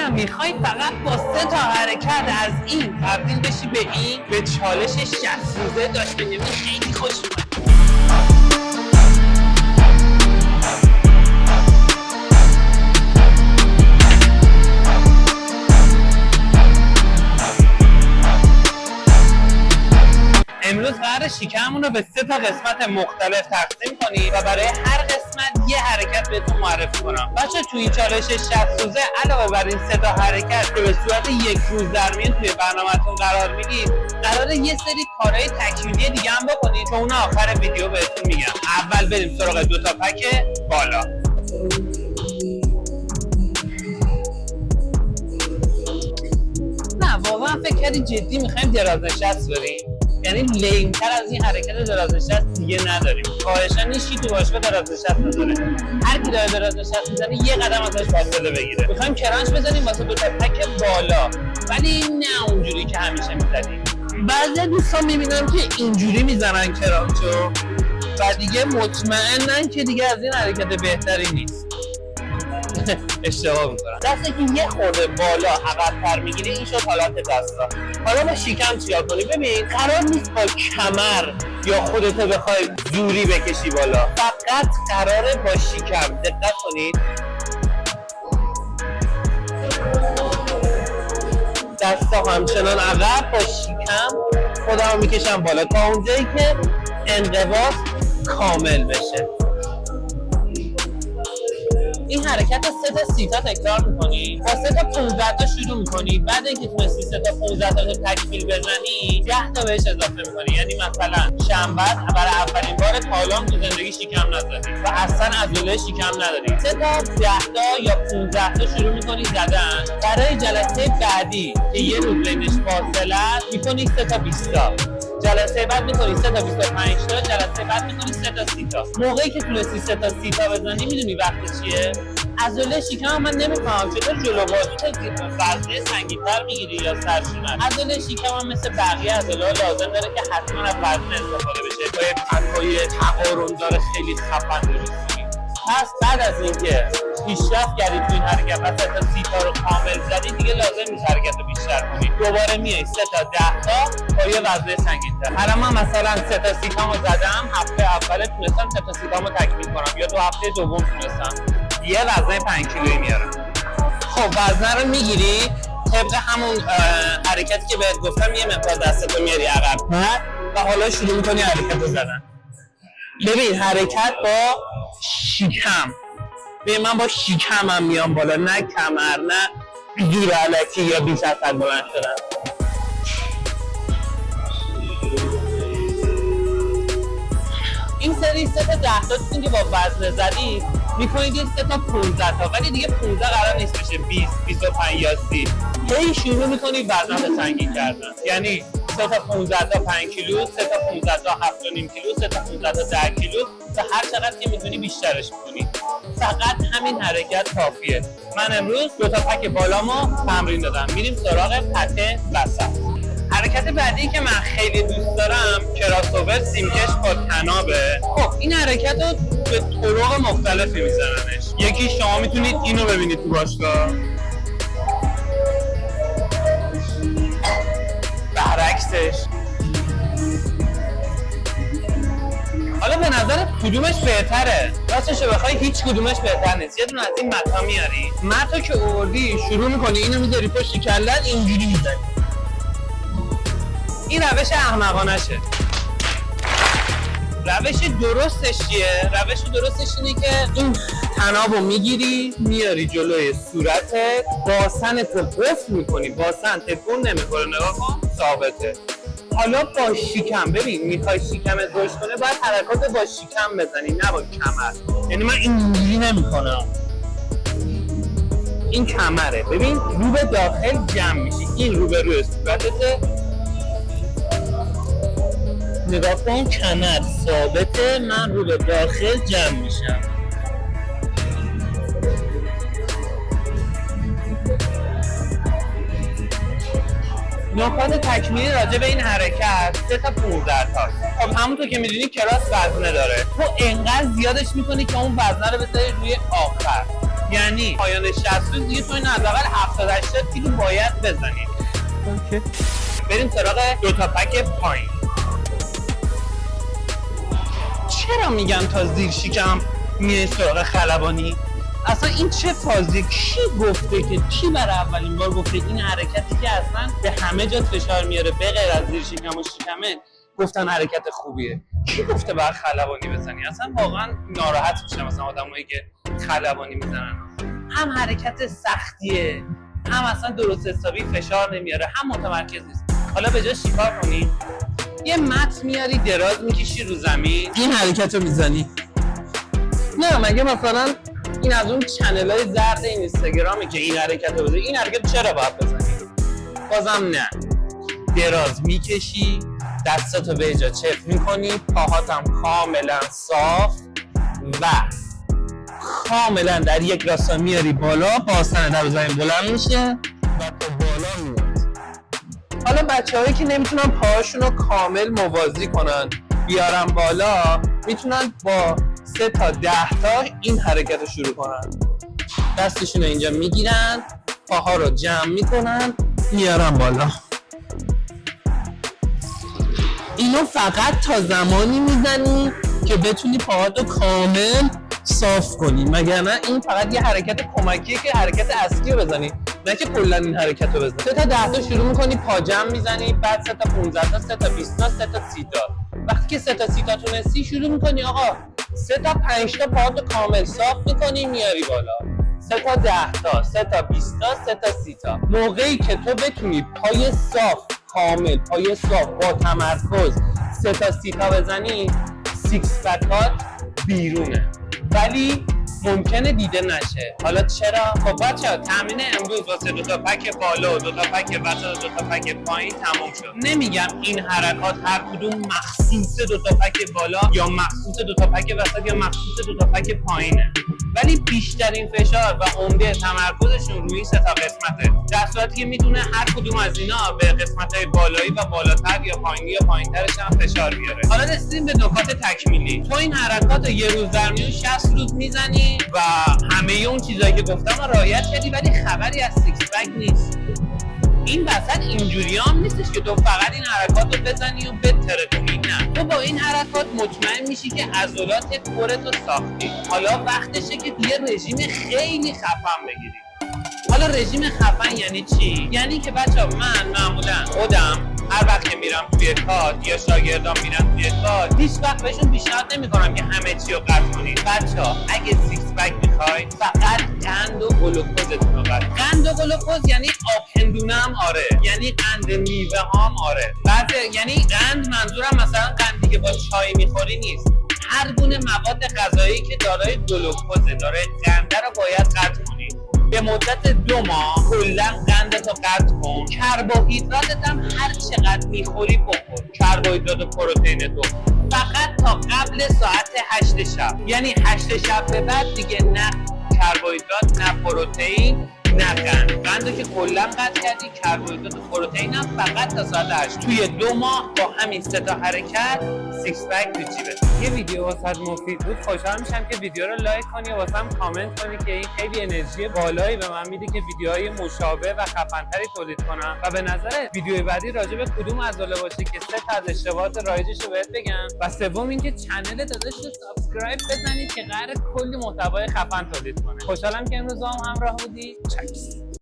و میخوای فقط با 3 تا حرکت از این تبدیل بشی به این، به چالش 60 روزه داشته نمی خیلی خوش اومد. امروز قرار شکممون رو به 3 تا قسمت مختلف تقسیم کنیم و برای هر قسمت یه حرکت بهتون معرفی کنم. بچه توی این چالش 60 روزه علاوه بر این 3 تا حرکت که به صورت یک روز در میون توی برنامه‌تون قرار میدید، قراره یه سری کارهای تکمیلی دیگه هم بکنید که اون آخر ویدیو بهتون میگم. اول بریم سراغ 2 تا پک بالا. نه واقعا فکر کردی جدی میخوایم دراز نشست بریم؟ یعنی لیمتر از این حرکت دراز نشست دیگه نداریم. خواهشاً نیشی تو باشگاه دراز نشست بذاره. هر کی داره دراز نشست میزنه یه قدم ازش فاصله بگیره. میخوایم کرانچ بزنیم واسه 2 تا پک بالا، ولی نه اونجوری که همیشه میزنیم. بعضی دوستان میبینم که اینجوری میزنن کرانچو و دیگه مطمئنن که دیگه از این حرکت بهتری نیست. اشتباه میکنم. دسته که یه خورده بالا عقب‌تر میگیری این شد حالت دستا. حالا با شکم چیا کنی؟ ببین قرار نیست با کمر یا خودتو بخوای زوری بکشی بالا، فقط قراره با شکم. دقت کنید دستا همچنان عقب، با شکم خودمو میکشم بالا تا اونجایی که انقباض کامل بشه. این حرکت 3 تا 30 تا تکرار میکنی، با 3 تا 15 تا شروع میکنی. بعد اینکه تونستی 3 تا 15 تا تکمیل بزنی 10 تا بهش اضافه میکنی. یعنی مثلا شنبه برای اولین بار تالام تو زندگی شکم نزدی و اصلا عضله شکم نداری، 3 تا 10 تا یا 15 تا شروع میکنی زدن. برای جلسه بعدی که یه روز بینش فاصله است میکنی 3 تا 20 تا، جلسه بعد میکنی 3 تا 25 تا، جلسه بعد میکنی 3 تا 30 تا. موقعی که تونستی 3 تا 30 تا بزنی میدونی وقت چیه؟ عضله شکم من نمیفهمم چطور جلو بازوت وزنه سنگین‌تر میگیری یا سرشونه. عضله شکم هم مثل بقیه عضله‌ها لازم داره که حتما از وزن استفاده بشه تا یه پکای تقارن‌دار خیلی خفن درست کنی. پس بعد از اینکه پیشرفت کردی تو این حرکت و 3 تا 30 تا رو کامل زدی دیگه لازم نیست حرکت رو بیشتر کنی. دوباره میای 3 تا 10 تا با یه وزنه سنگین‌تر. هر من مثلا 3 تا 30 تامو زدم، هفته اول تونستم 3 تا 30 تامو تکمیل کنم یا تو هفته دوم تونستم یه وزنه 5 کیلویی میارم. خب وزنه رو میگیری طبق همون حرکتی که بهت گفتم، یه مقدار دستتو میاری عقب و حالا شروع میکنی حرکت رو زدن. ببین حرکت با شکم، ببین من با شکمم میام بالا، نه کمر، نه زور علکی یا بیش از حد بلند شدن. این سری 3 تا 10 تا که با وزن زدید میکنید یه 3 تا 15 تا، ولی دیگه 15 قرار نیست بشه 20 25 یا 30. هی شروع میکنی وزن سنگین کردن، یعنی 3 تا 15 تا 5 کیلو، 3 تا 15 تا 7.5 کیلو، 3 تا 15 تا 10 کیلو و هر چقدر که میتونی بیشترش کنی. فقط همین حرکت کافیه. من امروز 2 تا پک بالامو تمرین دادم. میریم سراغ پک وسط. حرکت بعدی که من خیلی دوست دارم کراسوور سیمکش با تنابه. خب این حرکت رو به طرق مختلفی میزننش. یکی شما میتونید اینو ببینید تو باشگاه، برعکسش. حالا به نظرت کدومش بهتره؟ راستش بخوای هیچ کدومش بهتر نیست. یه دونه از این متا میاری، متا که آوردی شروع میکنی اینو میذاری پشت کلت اینجوری میزنی. این روش احمقانشه. روش درستش چیه؟ روش درستش اینه که این تنابو میگیری میاری جلوی صورتت، باسنتو قفل میکنی، باسن تکون نمیخوره، نگاه کن ثابته. حالا با شکم، ببین میخوای شکمت رشد کنه باید حرکات با شکم بزنی نه با کمر. یعنی من اینجوری نمیکنم، این کمره. ببین رو به داخل جمع میشی، این رو به روی صورتته، نگاه کن کمر ثابته، من رو به داخل جمع میشم. نکات تکمیلی راجع به این حرکت 3 تا 15 تاست. خب همونطور که میدونی کراس وزنه داره، تو انقدر زیادش میکنی که اون وزنه رو بذاری روی آخر. یعنی پایان 60 روز دیگه تو این حداقل 70-80 کیلو باید بزنی. اوکی. بریم سراغ 2 تا پک پایین. چرا میگم تا زیر شکم میای سراغ خلبانی؟ اصلا این چه فازی؟ کی گفته که کی برای اولین بار گفته این حرکتی که اصلا به همه جا فشار میاره به غیر از زیر شکم و شکمه گفتن حرکت خوبیه؟ کی گفته باید خلبانی بزنی؟ اصلا واقعا ناراحت میشم مثلا آدمایی که خلبانی میزنن. هم حرکت سختیه، هم اصلا درست حسابی فشار نمیاره، هم متمرکز نیست. حالا به جای چیکار کنی؟ یه مت میاری دراز میکشی رو زمین این حرکت رو میزنی. نه مگه مثلا این از اون چنل های زرد این اینستاگرامی که این حرکت رو بزنی؟ این حرکت چرا باید بزنی؟ بازم نه، دراز میکشی، دستاتو به جا چپ میکنی، پاهاتم کاملا صاف و کاملا در یک راستا میاری بالا، پاستن در زمین بلند میشه و تا بالا میاد. حالا بچه‌هایی که نمیتونن پاهاشون رو کامل موازی کنن بیارن بالا، میتونن با 3 تا 10 تا این حرکت رو شروع کنن. دستشون رو اینجا میگیرن، پاها رو جمع میکنن، میارن بالا. اینو فقط تا زمانی میزنی که بتونی پاهاتو کامل صاف کنی، مگر نه این فقط یه حرکت کمکیه که حرکت اصلی رو بزنی، نه که کلا این حرکت رو بزنی. 3 تا 10 تا شروع میکنی، پا جمع میزنی، بعد 3 تا 15 تا، 3 تا 20 تا، 3 تا 30 تا. وقتی که 3 تا 30 تا تونستی شروع میکنی آقا 3 تا 5 تا پاهاتو کامل صاف میکنی میاری بالا. 3 تا 10 تا، 3 تا 20 تا، 3 تا 30 تا. موقعی که تو بتونی پای صاف کامل، پای صاف با تمرکز 3 تا 30 تا بزنی، سیکس پکات بیرونه. ولی ممکنه دیده نشه. حالا چرا؟ خب بچه‌ها تمرین امروز واسه 2 تا پک بالا و 2 تا پک وسط و 2 تا پک پایین تموم شد. نمیگم این حرکات هر کدوم مخصوص 2 تا پک بالا یا مخصوص 2 تا پک وسط یا مخصوص 2 تا پک پایینه، ولی بیشترین فشار و عمده تمرکزشون روی 3 تا قسمته. در صورتی که میتونه هر کدوم از اینا به قسمت‌های بالایی و بالاتر یا پایینی یا پایین‌ترش هم فشار بیاره. حالا رسیدیم به نکات تکمیلی. تو این حرکات رو یه روز در میون 60 روز میزنی و همه اون چیزایی که گفتم رو رعایت کردی، ولی خبری از سیکس پک نیست. این وسط اینجوری هم نیستش که تو فقط این حرکات رو بزنی و بترکونی. نه، تو با این حرکات مطمئن میشی که عضلات کورتو ساختی. حالا وقتشه که یه رژیم خیلی خفن بگیری. حالا رژیم خفن یعنی چی؟ یعنی که بچه‌ها من معمولا خودم هر وقت که میرم توی کات یا شاگردام میرن توی کات هیچ وقت بهشون پیشنهاد نمیکنم که همه چی رو قطع کنید. بچه‌ها اگه سیکس پک میخواید فقط قند و گلوکوزتون رو قطع. قند و گلوکوز یعنی آب هندونه هم آره، یعنی قند میوه هم آره. یعنی قند منظورم مثلا قندی که با چای میخوری نیست. هر گونه مواد غذایی که دارای گلوکوز داره قند رو باید قطع کنید. به مدت 2 ماه کلا قندتو قطع کن. کربوهیدراتت هم هر چقدر میخوری بخور، کربوهیدرات و پروتئینتو فقط تا قبل ساعت 8 شب. یعنی 8 شب به بعد دیگه نه کربوهیدرات نه پروتئین نه قندو که کلا قطع کردی، کربوهیدرات و پروتئین هم فقط تا ساعت 8. توی 2 ماه با همین 3 تا حرکت سیکس پک تو جیبت. یه ویدیو واسات مفید بود، خوشحال میشم که ویدیو رو لایک کنی و واسم کامنت کنی که این خیلی انرژی بالایی به من میده که ویدیوهای مشابه و خفن‌تری تولید کنم. و به نظرت ویدیوی بعدی راجع به کدوم عضله باشه که 3 تا از اشتباهات رایجش رو بهت بگم، و سوم اینکه چنل داداش رو سابسکرایب بزنید که قراره کلی محتوای خفن تولید کنه. خوشحالم که امروز با هم همراه بودی. چکس.